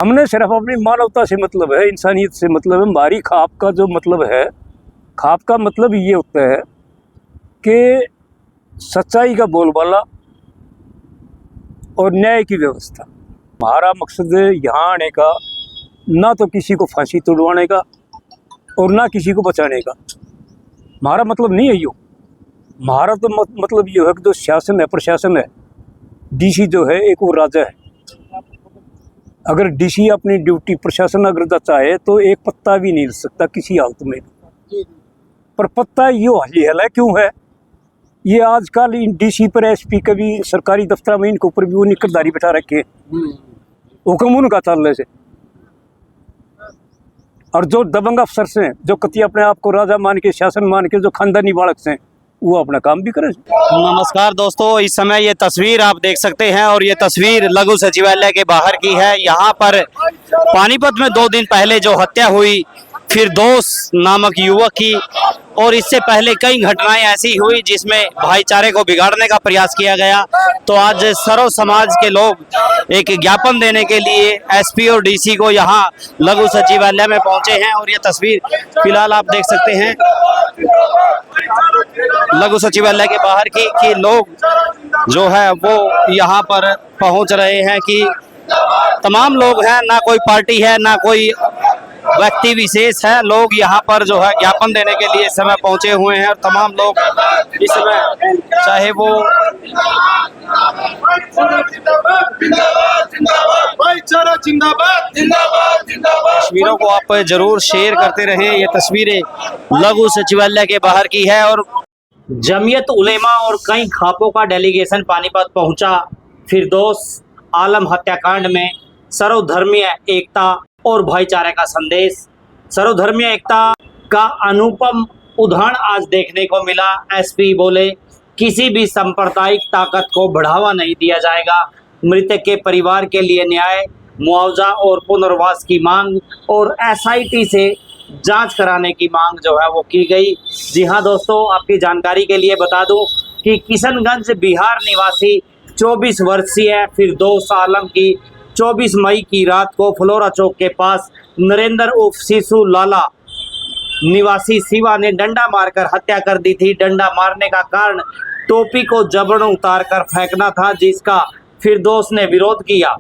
हमने सिर्फ अपनी मानवता से मतलब है, इंसानियत से मतलब है। हमारी खाप का जो मतलब है, खाप का मतलब ये होता है कि सच्चाई का बोलबाला और न्याय की व्यवस्था। हमारा मकसद यहाँ आने का ना तो किसी को फांसी तुड़वाने का और ना किसी को बचाने का। हमारा मतलब नहीं है यो। हमारा तो मतलब ये है कि जो शासन है, प्रशासन है, डीसी जो है एक वो राजा है। अगर डीसी अपनी ड्यूटी प्रशासन अगर चाहे तो एक पत्ता भी नहीं हिल सकता किसी हालत में। पर पत्ता यो हल है क्यों है? ये आजकल इन डीसी पर एसपी कभी सरकारी दफ्तर में इनके ऊपर भी वो निकरदारी बैठा रखे हुक्म उनका चल रहे से। और जो दबंग अफसर से जो कति अपने आप को राजा मान के, शासन मान के, जो खानदानी बालक से वो अपना काम भी करे। नमस्कार दोस्तों, इस समय ये तस्वीर आप देख सकते हैं और ये तस्वीर लघु सचिवालय के बाहर की है। यहाँ पर पानीपत में 2 दिन पहले जो हत्या हुई फिरदौस नामक युवक की, और इससे पहले कई घटनाएं ऐसी हुई जिसमें भाईचारे को बिगाड़ने का प्रयास किया गया। तो आज सर्व समाज के लोग एक ज्ञापन देने के लिए एसपी और डीसी को यहाँ लघु सचिवालय में पहुंचे हैं। और ये तस्वीर फिलहाल आप देख सकते हैं लघु सचिवालय के बाहर की कि लोग जो है वो यहाँ पर पहुंच रहे हैं कि तमाम लोग हैं, ना कोई पार्टी है ना कोई व्यक्ति विशेष है। लोग यहाँ पर जो है ज्ञापन देने के लिए इस समय पहुंचे हुए हैं और तमाम लोग इस समय चाहे वो तस्वीरों को आप जरूर शेयर करते रहें। ये तस्वीरें लघु सचिवालय के बाहर की है और जमीयत उलेमा और कई खापों का डेलीगेशन पानीपत पहुंचा। फिरदौस आलम हत्याकांड में सर्वधर्मीय एकता और भाईचारे का संदेश। सर्वधर्मीय एकता का अनुपम उदाहरण आज देखने को मिला। एसपी बोले, किसी भी सांप्रदायिक ताकत को बढ़ावा नहीं दिया जाएगा। मृतक के परिवार के लिए न्याय, मुआवजा और पुनर्वास की मांग और एसआईटी से जांच कराने की मांग जो है वो की गई। जी हाँ दोस्तों, आपकी जानकारी के लिए बता दूं कि किशनगंज बिहार निवासी 24 वर्षीय फिरदौस आलम की 24 मई की रात को फ्लोरा चौक के पास नरेंद्र उर्फ शिशु लाला निवासी शिवा ने डंडा मारकर हत्या कर दी थी। डंडा मारने का कारण टोपी को जबरन उतार कर फेंकना था, जिसका फिरदौस ने विरोध किया।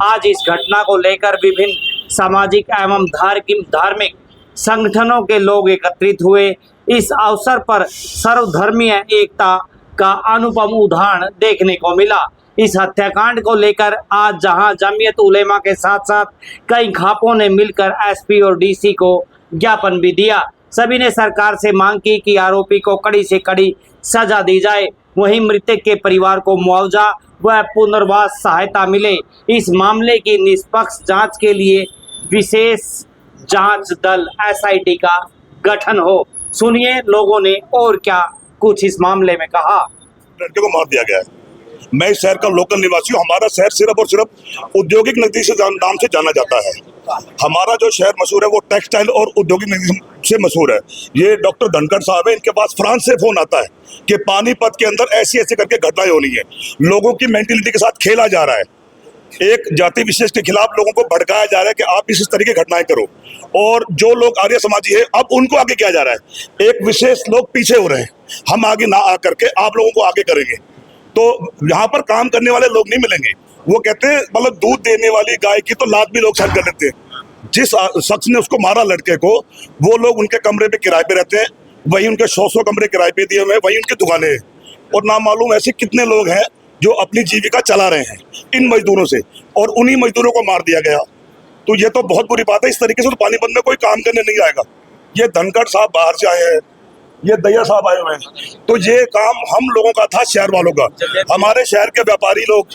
आज इस घटना को लेकर विभिन्न सामाजिक एवं धार्मिक संगठनों के लोग एकत्रित हुए। इस अवसर पर सर्वधर्मीय एकता का अनुपम उदाहरण देखने को मिला। इस हत्याकांड को लेकर आज जहां जमीयत उलेमा के साथ साथ कई खापों ने मिलकर एसपी और डीसी को ज्ञापन भी दिया। सभी ने सरकार से मांग की कि आरोपी को कड़ी से कड़ी सजा दी जाए, वहीं मृतक के परिवार को मुआवजा व पुनर्वास सहायता मिले। इस मामले की निष्पक्ष जांच के लिए विशेष जांच दल एसआईटी का गठन हो। सुनिए लोगों ने और क्या कुछ इस मामले में कहा। लड़के को मार दिया गया है। मैं इस शहर का लोकल निवासी हूँ। हमारा शहर सिर्फ और सिर्फ औद्योगिक नगरी से नाम से जाना जाता है। हमारा जो शहर मशहूर है वो टेक्सटाइल और औद्योगिक नगरी से मशहूर है। ये डॉक्टर धनखड़ साहब है, इनके पास फ्रांस से फोन आता है कि पानीपत के अंदर ऐसी ऐसी करके घटनाएं हो रही है। लोगों की मेंटेलिटी के साथ खेला जा रहा है। एक जाति विशेष के खिलाफ लोगों को भड़काया जा रहा है कि आप इस तरह की घटनाएं करो, और जो लोग आर्य समाजी है अब उनको आगे किया जा रहा है। एक विशेष लोग पीछे हो रहे हैं, हम आगे ना आकर के आप लोगों को आगे करेंगे। तो यहाँ पर काम करने वाले लोग नहीं मिलेंगे। वो कहते हैं मतलब दूध देने वाली गाय की तो लात भी लोग सहन कर लेते हैं। जिस शख्स ने उसको मारा लड़के को, वो लोग उनके कमरे पे किराए पे रहते हैं, वही उनके 100 कमरे किराए पे दिए हुए, वही उनकी दुकानें हैं। और नामालूम ऐसे कितने लोग हैं जो अपनी जीविका चला रहे हैं इन मजदूरों से, और उन्हीं मजदूरों को मार दिया गया। तो ये तो बहुत बुरी बात है। इस तरीके से तो पानीपत में कोई काम करने नहीं आएगा। ये धनखड़ साहब बाहर से आए हैं, ये दैया साहब आए हुए हैं, तो ये काम हम लोगों का था, शहर वालों का। हमारे शहर के व्यापारी लोग,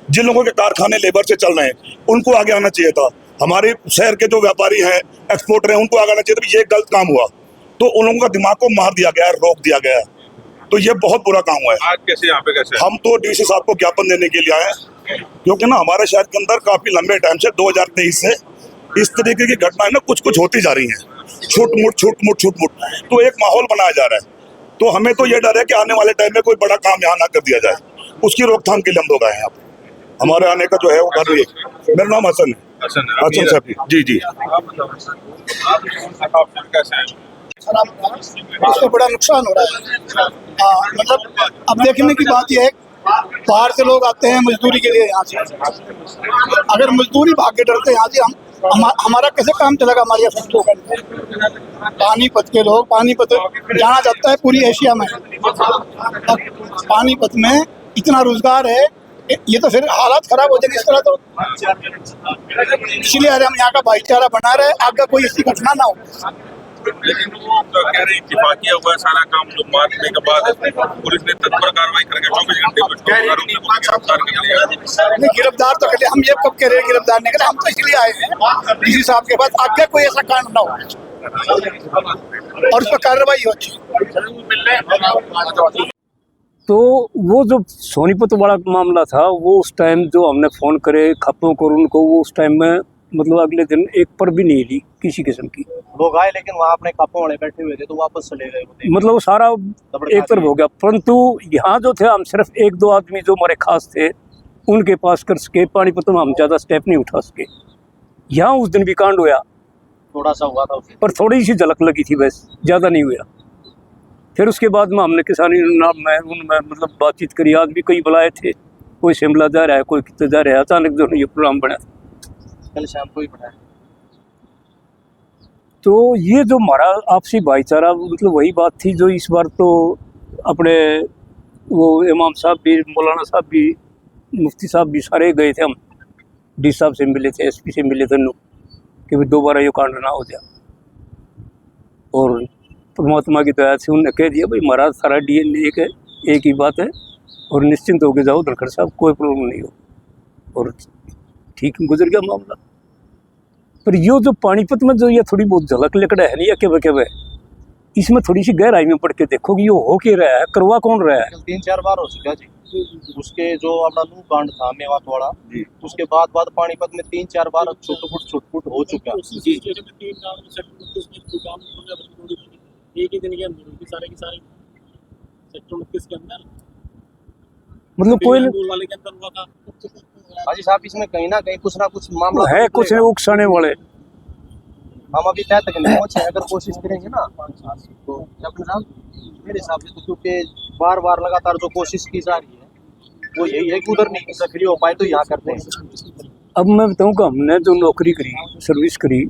जिन लोगों के कारखाने लेबर से चल रहे हैं, उनको आगे आना चाहिए था। हमारे शहर के जो व्यापारी हैं, एक्सपोर्टर हैं, उनको आगे आना चाहिए था। ये गलत काम हुआ तो उन लोगों का दिमाग को मार दिया गया, रोक दिया गया। तो ये बहुत बुरा काम हुआ है। आज कैसे यहाँ पे कैसे? हम तो डीसी साहब को ज्ञापन देने के लिए आए हैं, क्योंकि ना हमारे शहर के अंदर काफी लंबे टाइम से 2023 से इस तरीके की घटनाएं ना कुछ होती जा रही हैं। छूट-मुट तो एक माहौल बनाया जा रहा है। तो हमें तो ये डर है कि आने वाले टाइम में कोई बड़ा काम यहाँ ना कर दिया जाए। उसकी रोकथाम के लिए हम लोग आए हैं। हमारे आने का जो है वो कर रही है। मेरा नाम हसन है। हसन साहब जी जी इसको बड़ा नुकसान हो रहा है। मतलब अब देखने की बात यह है, बाहर से लोग आते हैं मजदूरी के लिए यहाँ से। अगर मजदूरी भाग के डरते यहाँ से हमारा कैसे काम चलेगा? हमारी फैक्ट्री का पानीपत के लोग, पानीपत जाना जाता है पूरी एशिया में। पानीपत में इतना रोजगार है, ये तो फिर हालात खराब हो जाएंगे इस तरह तो। इसलिए हम यहाँ का भाईचारा बना रहे, आगे कोई ऐसी घटना ना हो। लेकिन वो तो कह रहे हैं कि बाकी हुआ सारा काम जो मारने के बाद पुलिस ने तत्पर कार्रवाई करके 24 घंटे में आरोपी को गिरफ्तार कर लिया। नहीं, गिरफ्तार तो कर लिया। हम ये कब कह रहे हैं गिरफ्तार नहीं करे? हम तो इसलिए आए हैं डीसी साहब के पास, आगे कोई ऐसा कांड ना हो और उस पर कार्रवाई होती। तो वो जो सोनीपत वाला मामला था, वो उस टाइम जो हमने फ़ोन करे खप्पों को उनको, वो उस टाइम में मतलब अगले दिन एक पर भी नहीं ली किसी किस्म की। लोग आए लेकिन वहाँ अपने खापों वाले बैठे हुए थे तो वापस चले गए। मतलब वो सारा एक तरफ हो गया। परंतु यहाँ जो थे, हम सिर्फ एक दो आदमी जो हमारे खास थे उनके पास कर सके। पानीपत में हम ज़्यादा स्टेप नहीं उठा सके। यहाँ उस दिन भी कांड हुआ, थोड़ा सा हुआ था उससे, पर थोड़ी सी झलक लगी थी, बस ज़्यादा नहीं हुआ। फिर उसके बाद में हमने किसानी में उनमें मतलब बातचीत करी। आज भी कई बुलाए थे, कोई शिमला जा रहा है, कोई कितने जा रहा है। अचानक जो ये प्रोग्राम बना था, कल शाम को ही पढ़ा। तो ये जो हमारा आपसी भाईचारा, मतलब वही बात थी जो इस बार तो अपने वो इमाम साहब भी, मौलाना साहब भी, मुफ्ती साहब भी सारे गए थे। हम डी साहब से मिले थे, एसपी से मिले थे कि भाई दोबारा ये कांड ना हो जाए। और परमात्मा की दया से उन्होंने कह दिया भाई हमारा सारा DNA एक ही बात है और निश्चिंत होके जाओ धनखड़ साहब, कोई प्रॉब्लम नहीं हो। और ठीक गुजर गया मामला। पर ये जो पानीपत में जो ये थोड़ी बहुत झलक लकड़ा है नहीं, अकेबे इसमें थोड़ी सी गहराई में पढ़ के देखो कि ये हो क्या रहा है, करवा कौन रहा है। 3-4 बार हो चुका जी। उसके जो अपना लू कांड था मेवात वाला, उसके बाद पानीपत में 3-4 बार छुटपुट हो चुका। एक ही दिन के अंदर सारे के सारे सेक्टर 29 के अंदर, मतलब कोई वाले के अंदर हुआ था। हाजी साहब, इसमें कहीं ना कहीं कुछ ना कुछ मामला है, कुछ नहीं उकसाने वाले। हम अभी तय तक नहीं पहुंचे। अगर कोशिश करेंगे ना तो डॉक्टर साहब, मेरे हिसाब से तो क्योंकि बार बार लगातार जो कोशिश की जा रही है वो यही है कि उधर नहीं सक्रिय हो पाए तो यहाँ करते हैं। अब मैं बताऊँ कि हमने जो नौकरी करी, सर्विस करी,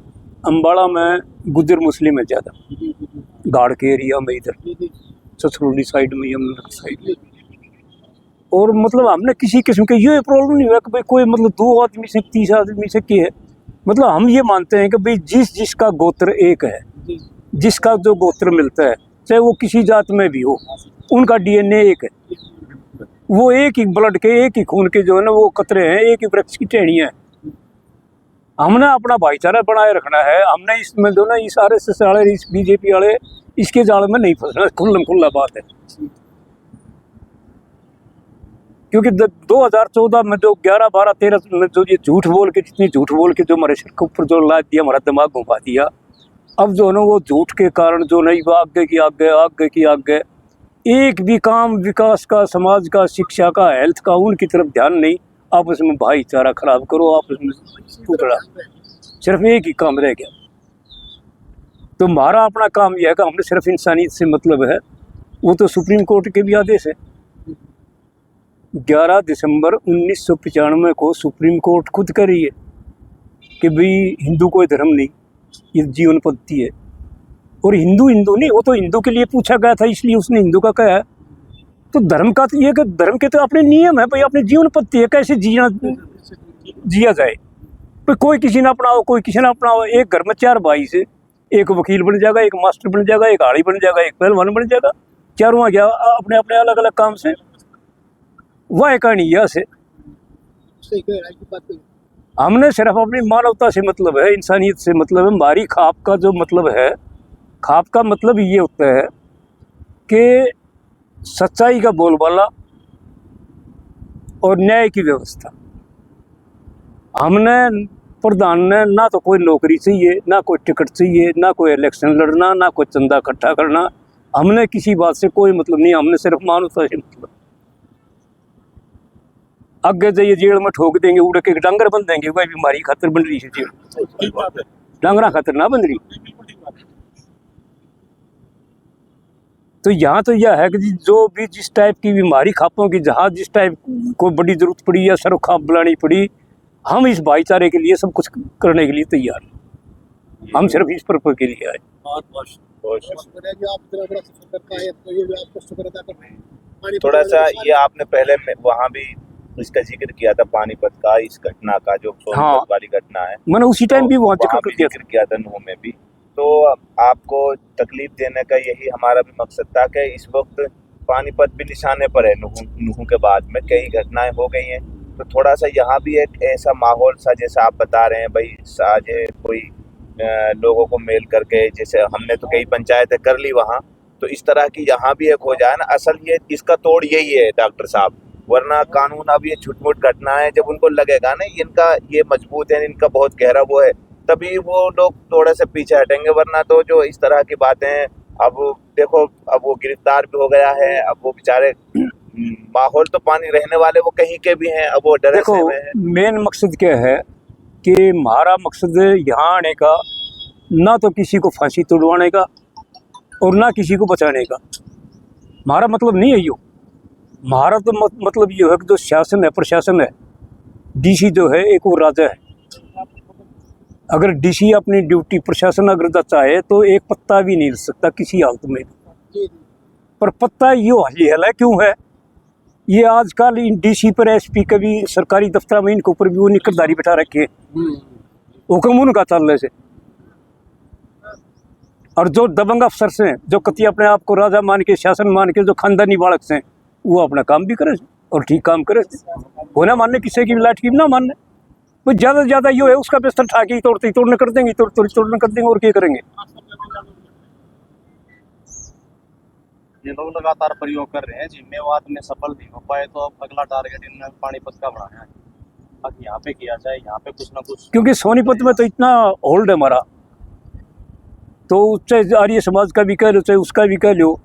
अम्बाड़ा में गुजर मुस्लिम है ज़्यादा, गाड़ के एरिया में, इधर ससरौली साइड में, यमुना साइड। और मतलब हमने किसी किस्म के ये प्रॉब्लम नहीं हुआ कि भाई कोई मतलब 2 आदमी से 30 आदमी से की है। मतलब हम ये मानते हैं कि भाई जिसका गोत्र एक है, जिसका जो गोत्र मिलता है, चाहे वो किसी जात में भी हो, उनका DNA एक है। वो एक ही ब्लड के, एक ही खून के जो है ना वो कतरे हैं, एक ही वृक्ष की टहनियाँ हैं। हमने अपना भाईचारा बनाए रखना है। हमने इसमें जो ना इस RSS वाले, इस BJP वाले, इसके जाल में नहीं फंसना। खुल्ला बात है। क्योंकि 2014 में जो 11, 12, 13 में जो ये झूठ बोल के, जितनी झूठ बोल के जो हमारे सिर के ऊपर जो लाद दिया, हमारा दिमाग घुमा दिया, अब जो है ना वो झूठ के कारण जो नहीं आगे की आगे एक भी काम विकास का, समाज का, शिक्षा का, हेल्थ का, उनकी तरफ ध्यान नहीं। आपस में भाईचारा खराब करो, आपस में टूटड़ा, सिर्फ एक ही काम रह गया। तो हमारा अपना काम यह है कि हमने सिर्फ इंसानियत से मतलब है। वो तो सुप्रीम कोर्ट के भी आदेश है। 11 दिसंबर 1995 को सुप्रीम कोर्ट खुद कह रही है कि भाई हिंदू कोई धर्म नहीं, ये जीवन पद्धति है। और हिंदू नहीं, वो तो हिंदू के लिए पूछा गया था, इसलिए उसने हिंदू का कहा है। तो धर्म का तो ये कि धर्म के तो अपने नियम है भाई, अपने जीवन पद्धति है, कैसे जिया जाए। तो कोई किसी ने अपनाओ, कोई किसी ने अपनाओ। एक घर में 4 भाई से, एक वकील बन जाएगा, एक मास्टर बन जाएगा, एक आड़ी बन जाएगा, एक पहलवान बन जाएगा। चारों आ गया अपने अपने अलग अलग काम से। वह कहानी यह से हमने सिर्फ अपनी मानवता से मतलब है, इंसानियत से मतलब है। हमारी खाप का जो मतलब है, खाप का मतलब ये होता है कि सच्चाई का बोलबाला और न्याय की व्यवस्था। हमने प्रधान ने ना तो कोई नौकरी चाहिए, ना कोई टिकट चाहिए, ना कोई इलेक्शन लड़ना, ना कोई चंदा इकट्ठा करना। हमने किसी बात से कोई मतलब नहीं, हमने सिर्फ मानवता से मतलब। आगे जाइए जेल में ठोक देंगे, उड़ के डांगर बन देंगे, वही बीमारी खातर बन रही है जेल, ठीक बात है, डांगरा खातर ना बन रही। बिल्कुल ठीक बात है। तो यहाँ तो यह है कि जो भी जिस टाइप की बीमारी खापों की, जहाँ जिस टाइप को बड़ी जरूरत पड़ी या सर खाप बुलानी पड़ी, हम इस भाईचारे के लिए सब कुछ करने के लिए तैयार हैं। हम सिर्फ इस पर्पज के लिए आए। बहुत बहुत जो आप इतना बड़ा सफर करता है तो ये भी आपको शुक्र अदा करते हैं। थोड़ा सा ये आपने पहले वहाँ भी इसका जिक्र किया था पानीपत का, इस घटना का जो सोनीपत वाली घटना है, मैंने उसी टाइम भी वहाँ जिक्र कर दिया था। किया था नूह में भी। तो आपको तकलीफ देने का यही हमारा भी मकसद था कि इस वक्त पानीपत भी निशाने पर है। नूह के बाद में कई घटनाएं हो गई हैं, तो थोड़ा सा यहाँ भी एक ऐसा माहौल सा, जैसा आप बता रहे हैं भाई, आज कोई लोगों को मेल करके, जैसे हमने तो कई पंचायतें कर ली वहाँ, तो इस तरह की यहाँ भी एक हो जाए ना। असल ये इसका तोड़ यही है डॉक्टर साहब, वरना कानून अब ये छुटमुट घटना है, जब उनको लगेगा ना इनका ये मजबूत है, इनका बहुत गहरा वो है, तभी वो लोग थोड़े से पीछे हटेंगे। वरना तो जो इस तरह की बातें, अब देखो अब वो गिरफ्तार भी हो गया है, अब वो बेचारे माहौल तो पानी रहने वाले वो कहीं के भी हैं, अब वो डरे से हुए हैं। मेन मकसद क्या है कि हमारा मकसद यहाँ आने का ना तो किसी को फांसी तुड़वाने का और ना किसी को बचाने का, हमारा मतलब नहीं है यो। हमारा तो मतलब ये है कि जो शासन है, प्रशासन है, डीसी जो है एक वो राजा है। अगर डीसी अपनी ड्यूटी, प्रशासन अगर जाता है तो एक पत्ता भी नहीं हिल सकता किसी हालत में। पर पत्ता ये हल है क्यों है, ये आजकल इन डीसी पर, एसपी का भी सरकारी दफ्तर में इनके ऊपर भी वो निकरदारी बैठा रखे हैं, हुक्म उनका चलने से। और जो दबंग अफसर से, जो कति अपने आप को राजा मान के, शासन मान के, जो खानदानी बालक से, वो अपना काम भी करे और ठीक काम करे, होना मानने किसी की भी लाठ की भी ना मानने। वो ज़्यादा से ज़्यादा ये है उसका बिस्तर ठाके तोड़ने कर देंगे, तोड़ने कर देंगे, और क्या करेंगे। ये लोग लगातार प्रयोग कर रहे हैं, जिम्मेवाद में सफल नहीं हो पाए तो अब अगला टारगेट इन्हें पानीपत का बनाना है। अब यहाँ पे किया जाए, यहाँ पे कुछ ना कुछ, क्योंकि सोनीपत में तो इतना होल्ड है हमारा, तो चाहे आर्य समाज का भी कह लो, चाहे उसका भी कह लो,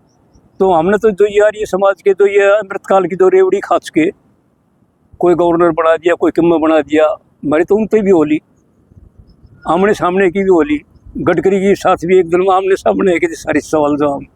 तो हमने तो जो ये आर्य समाज के, जो ये अमृतकाल की जो रेवड़ी खाच के कोई गवर्नर बना दिया, कोई किम्मा बना दिया, हमारी तो उन पर भी होली, आमने सामने की भी होली, गडकरी के साथ भी एकदम आमने सामने है कि सारी सवाल जवाब।